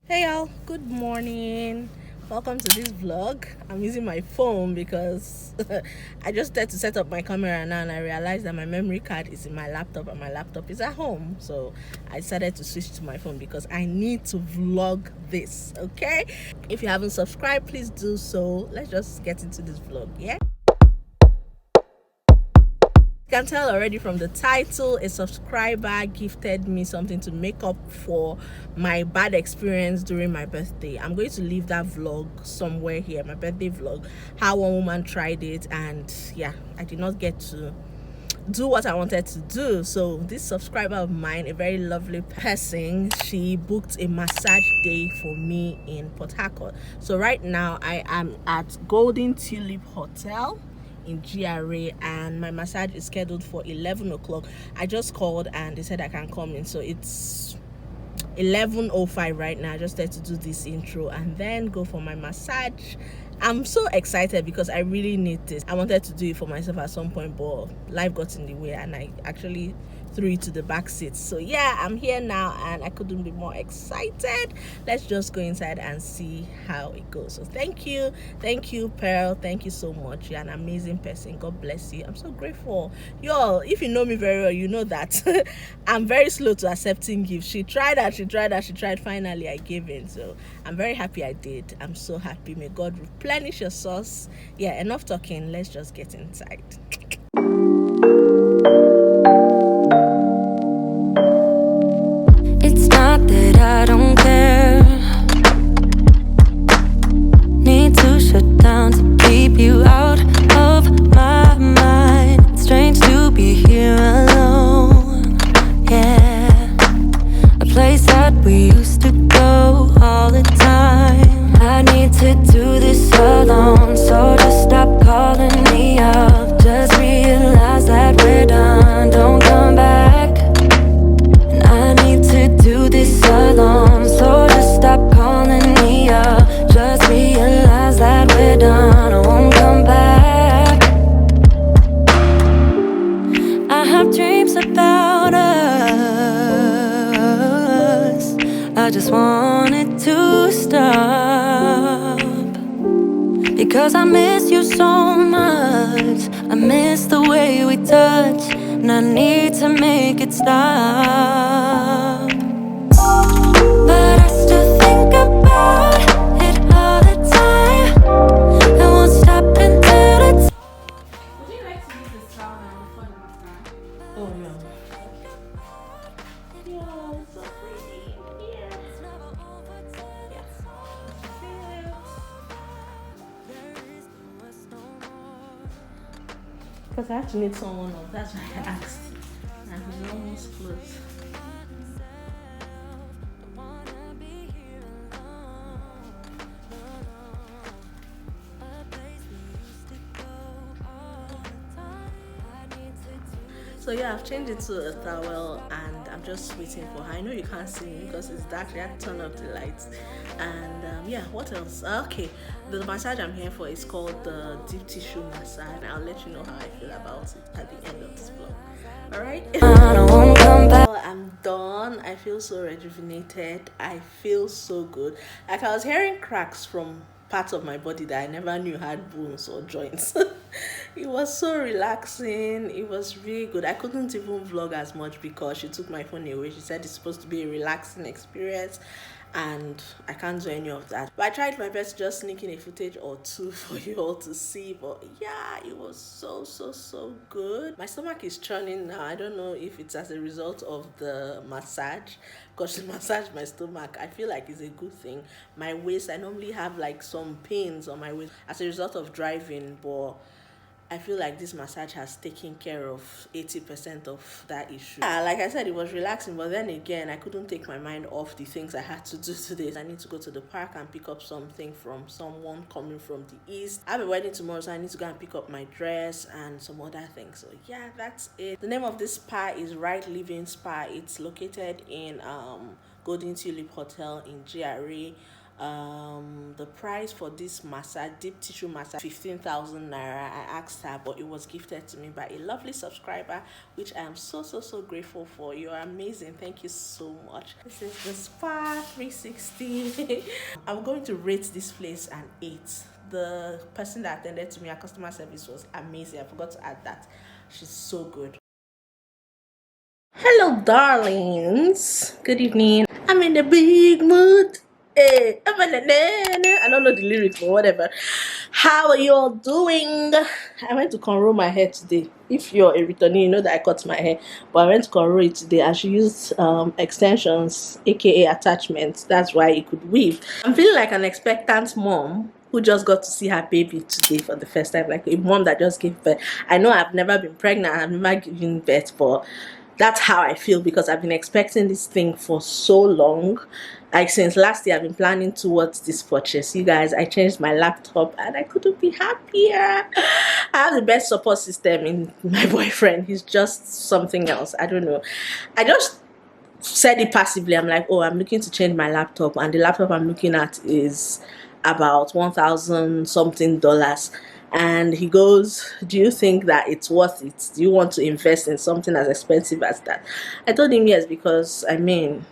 Hey y'all, good morning. Welcome to this vlog. I'm using my phone because I just had to set up my camera now and I realized that my memory card is in my laptop and my laptop is at home. So I decided to switch to my phone because I need to vlog this, okay? If you haven't subscribed, please do so. Let's just get into this vlog, yeah? You can tell already from the title, a subscriber gifted me something to make up for my bad experience during my birthday. I'm going to leave that vlog somewhere here, my birthday vlog, how one woman tried it, and yeah, I did not get to do what I wanted to do. So this subscriber of mine, a very lovely person, she booked a massage day for me in Port Harcourt. So right now I am at Golden Tulip Hotel in GRA and my massage is scheduled for 11 o'clock. I just called and they said I can come in, so it's 11:05 right now. I just had to do this intro and then go for my massage. I'm so excited because I really need this. I wanted to do it for myself at some point, but life got in the way and I actually threw it to the back seat. So yeah, I'm here now and I couldn't be more excited. Let's just go inside and see how it goes. So thank you Pearl, thank you so much. You're an amazing person. God bless you. I'm so grateful. Y'all, if you know me very well, you know that I'm very slow to accepting gifts. She tried, finally I gave in. So I'm very happy I did. I'm so happy. May God replenish your source. Yeah, enough talking, let's just get inside. It's not that I don't care. Need to shut down to keep you out of my mind. It's strange to be here alone. Yeah, a place that we used to go all the time. I need to do this alone, so just stop calling me up. Just realize that we're done. Don't come back. I need to do this alone, so just stop calling me up. Just realize that we're done, I won't come back. I have dreams about us, I just want it to stop. Because I miss you so much, I miss the way we touch, and I need to make it stop. But I still think about it all the time. I won't stop until it's. Would you like to use this towel now for the massage? Oh no. Yeah, it's so pretty. Yeah. Because I actually need someone else. That's why I asked. And he's almost close. So yeah, I've changed it to a towel and I'm just waiting for her. I know you can't see me because it's dark. I had to turn off the lights. And yeah, what else? Okay, the massage I'm here for is called the deep tissue massage. And I'll let you know how I feel about it at the end of this vlog. Alright? Well, I'm done. I feel so rejuvenated. I feel so good. Like I was hearing cracks from parts of my body that I never knew had bones or joints. It was so relaxing. It was really good. I couldn't even vlog as much because she took my phone away. She said it's supposed to be a relaxing experience and I can't do any of that. But I tried my best just sneaking a footage or two for you all to see. But yeah, it was so good. My stomach is churning now. I don't know if it's as a result of the massage because she massaged my stomach. I feel like it's a good thing. My waist, I normally have like some pains on my waist as a result of driving, but I feel like this massage has taken care of 80% of that issue. Yeah, like I said, it was relaxing, but then again, I couldn't take my mind off the things I had to do today. I need to go to the park and pick up something from someone coming from the east. I have a wedding tomorrow, so I need to go and pick up my dress and some other things. So yeah, that's it. The name of this spa is Right Living Spa. It's located in Golden Tulip Hotel in GRA. The price for this massage, deep tissue massage, 15,000 naira. I asked her, but it was gifted to me by a lovely subscriber, which I am so grateful for. You're amazing. Thank you so much. This is the Spa 360. I'm going to rate this place an 8. The person that attended to me, our customer service was amazing. I forgot to add that. She's so good. Hello, darlings. Good evening. I'm in a big mood. Hey, I don't know the lyrics or whatever. How are you all doing? I went to cornrow my hair today. If you're a returnee, you know that I cut my hair, but I went to cornrow it today and she used extensions, aka attachments. That's why it could weave. I'm feeling like an expectant mom who just got to see her baby today for the first time, like a mom that just gave birth. I know I've never been pregnant, I've never given birth, but that's how I feel because I've been expecting this thing for so long. Like since last year, I've been planning towards this purchase. You guys, I changed my laptop and I couldn't be happier. I have the best support system in my boyfriend. He's just something else. I don't know. I just said it passively. I'm like, oh, I'm looking to change my laptop, and the laptop I'm looking at is about $1,000 something. And he goes, do you think that it's worth it? Do you want to invest in something as expensive as that? I told him yes, because I mean,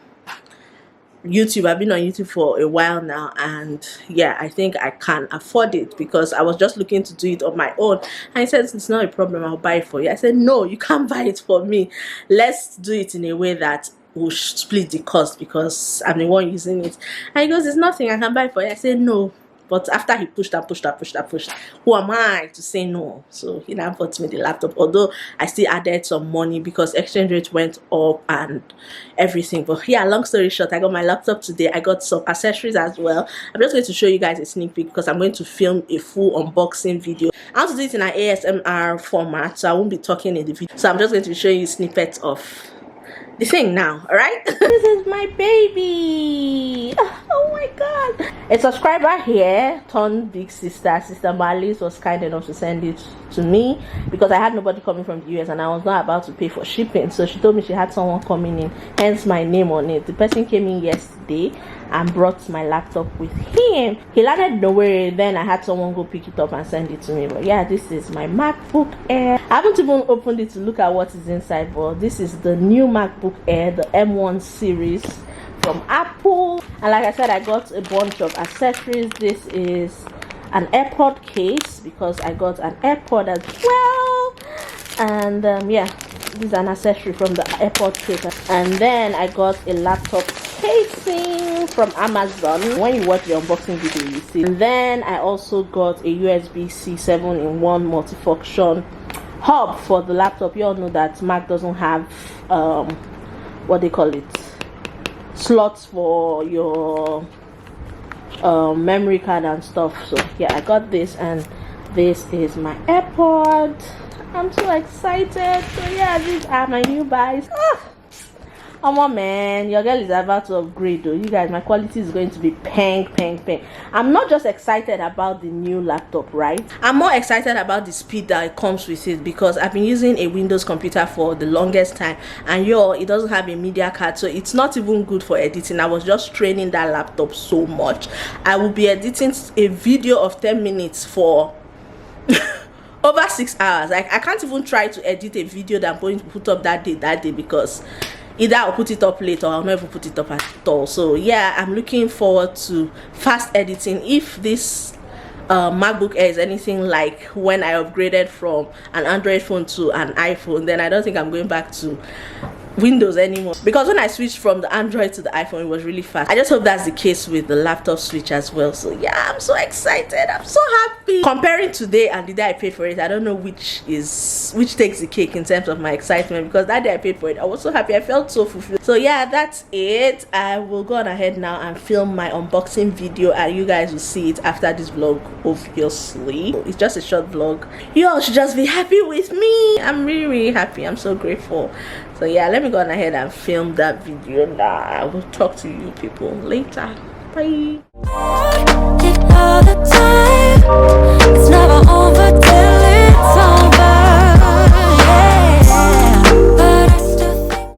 YouTube, I've been on YouTube for a while now, and yeah, I think I can afford it because I was just looking to do it on my own. And he said, it's not a problem, I'll buy it for you. I said, no, you can't buy it for me. Let's do it in a way that we'll split the cost because I'm the one using it. And he goes, it's nothing, I can buy it for you. I said, no. But after he pushed, who am I to say no? So he now bought me the laptop, although I still added some money because exchange rate went up and everything. But yeah, long story short, I got my laptop today. I got some accessories as well. I'm just going to show you guys a sneak peek because I'm going to film a full unboxing video. I want to do it in an ASMR format, so I won't be talking in the video. So I'm just going to show you snippets of the thing now. All right. This is my baby. Oh my god. A subscriber here turned big sister Marlies was kind enough to send it to me because I had nobody coming from the US and I was not about to pay for shipping, so she told me she had someone coming in, hence my name on it. The person came in yesterday and brought my laptop with him. He landed nowhere, then I had someone go pick it up and send it to me. But yeah, this is my MacBook Air. I haven't even opened it to look at what is inside, but this is the new MacBook Air, the M1 series from Apple. And like I said, I got a bunch of accessories. This is an AirPod case because I got an AirPod as well. And yeah, this is an accessory from the AirPod case. And then I got a laptop casing from Amazon. When you watch the unboxing video, you see. And then I also got a USB-C 7-in-1 multifunction hub for the laptop. You all know that Mac doesn't have what they call it, slots for your memory card and stuff. So yeah, I got this, and this is my AirPod. I'm so excited. So yeah, these are my new buys. Come on, man, your girl is about to upgrade though. You guys, my quality is going to be peng. I'm not just excited about the new laptop, right? I'm more excited about the speed that it comes with it because I've been using a Windows computer for the longest time, and it doesn't have a media card, so it's not even good for editing. I was just training that laptop so much. I will be editing a video of 10 minutes for over 6 hours. Like, I can't even try to edit a video that I'm going to put up that day because either I'll put it up late or I'll never put it up at all. So yeah, I'm looking forward to fast editing. If this MacBook Air is anything like when I upgraded from an Android phone to an iPhone, then I don't think I'm going back to Windows anymore, because when I switched from the Android to the iPhone, it was really fast. I just hope that's the case with the laptop switch as well. So yeah, I'm so excited, I'm so happy. Comparing today and the day I paid for it, I don't know which takes the cake in terms of my excitement, because that day I paid for it, I was so happy, I felt so fulfilled. So yeah, that's it. I will go on ahead now and film my unboxing video, and you guys will see it after this vlog, obviously. It's just a short vlog. You all should just be happy with me. I'm really happy, I'm so grateful. So yeah, let me go on ahead and film that video now. I will talk to you people later. Bye. It's never over.